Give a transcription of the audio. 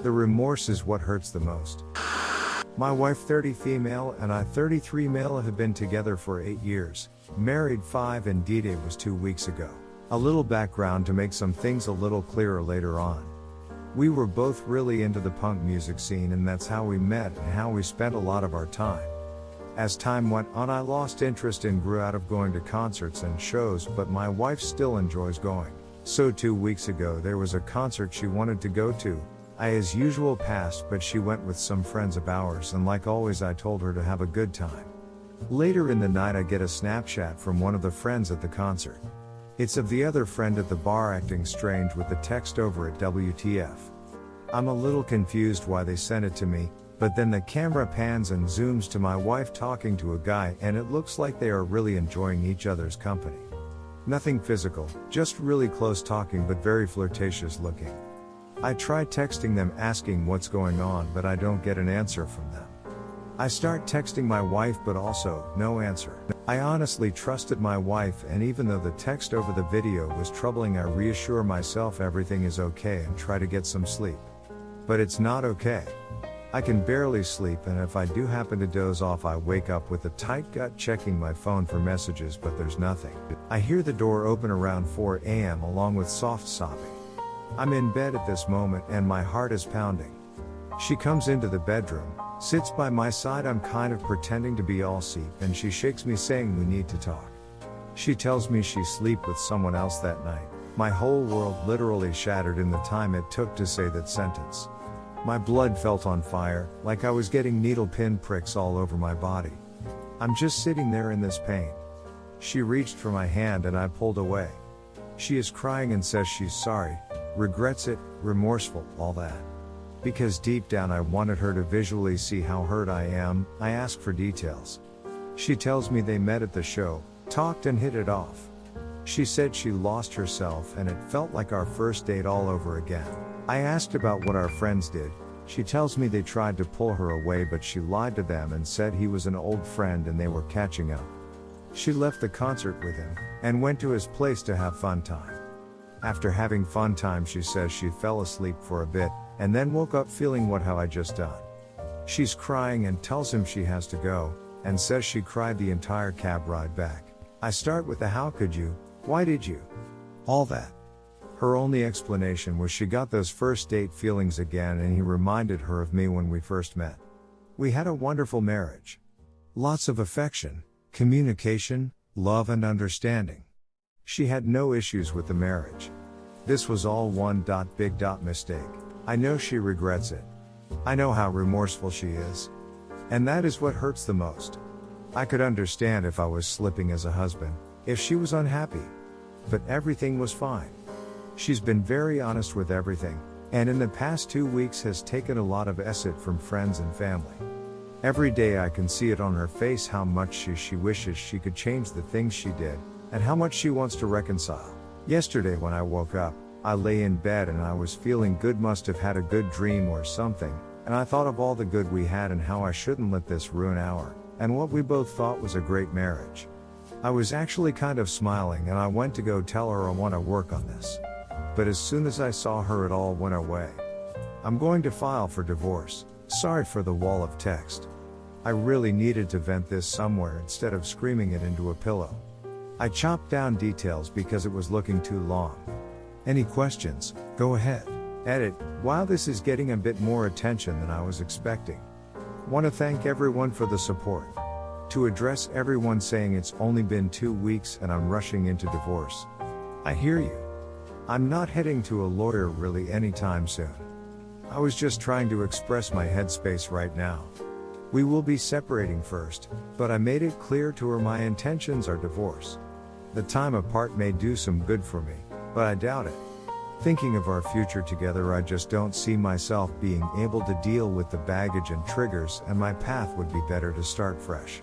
The remorse is what hurts the most. My wife 30 female and I 33 male have been together for 8 years, married 5 and D-Day was 2 weeks ago. A little background to make some things a little clearer later on. We were both really into the punk music scene and that's how we met and how we spent a lot of our time. As time went on I lost interest and grew out of going to concerts and shows, but my wife still enjoys going. So 2 weeks ago there was a concert she wanted to go to. I as usual passed, but she went with some friends of ours and like always I told her to have a good time. Later in the night I get a Snapchat from one of the friends at the concert. It's of the other friend at the bar acting strange with the text over at WTF. I'm a little confused why they sent it to me, but then the camera pans and zooms to my wife talking to a guy and it looks like they are really enjoying each other's company. Nothing physical, just really close talking but very flirtatious looking. I try texting them asking what's going on but I don't get an answer from them. I start texting my wife but also, no answer. I honestly trusted my wife and even though the text over the video was troubling I reassure myself everything is okay and try to get some sleep. But it's not okay. I can barely sleep and if I do happen to doze off I wake up with a tight gut checking my phone for messages but there's nothing. I hear the door open around 4 a.m. along with soft sobbing. I'm in bed at this moment and my heart is pounding. She comes into the bedroom, sits by my side, I'm kind of pretending to be all asleep and she shakes me saying we need to talk. She tells me she slept with someone else that night. My whole world literally shattered in the time it took to say that sentence. My blood felt on fire, like I was getting needle pin pricks all over my body. I'm just sitting there in this pain. She reached for my hand and I pulled away. She is crying and says she's sorry, regrets it, remorseful, all that. Because deep down I wanted her to visually see how hurt I am, I ask for details. She tells me they met at the show, talked and hit it off. She said she lost herself and it felt like our first date all over again. I asked about what our friends did. She tells me they tried to pull her away but she lied to them and said he was an old friend and they were catching up. She left the concert with him and went to his place to have fun time. After having fun time she says she fell asleep for a bit and then woke up feeling how I just done. She's crying and tells him she has to go and says she cried the entire cab ride back. I start with the how could you, why did you, all that. Her only explanation was she got those first date feelings again and he reminded her of me when we first met. We had a wonderful marriage. Lots of affection, communication, love and understanding. She had no issues with the marriage. This was all one big mistake. I know she regrets it. I know how remorseful she is. And that is what hurts the most. I could understand if I was slipping as a husband, if she was unhappy. But everything was fine. She's been very honest with everything, and in the past 2 weeks has taken a lot of effort from friends and family. Every day I can see it on her face how much she wishes she could change the things she did, and how much she wants to reconcile. Yesterday when I woke up, I lay in bed and I was feeling good, must have had a good dream or something, and I thought of all the good we had and how I shouldn't let this ruin our, and what we both thought was a great marriage. I was actually kind of smiling and I went to go tell her I want to work on this. But as soon as I saw her it all went away. I'm going to file for divorce. Sorry for the wall of text. I really needed to vent this somewhere instead of screaming it into a pillow. I chopped down details because it was looking too long. Any questions? Go ahead. Edit. Wow, this is getting a bit more attention than I was expecting. Want to thank everyone for the support. To address everyone saying it's only been 2 weeks and I'm rushing into divorce. I hear you. I'm not heading to a lawyer really anytime soon. I was just trying to express my headspace right now. We will be separating first, but I made it clear to her my intentions are divorce. The time apart may do some good for me, but I doubt it. Thinking of our future together, I just don't see myself being able to deal with the baggage and triggers, and my path would be better to start fresh.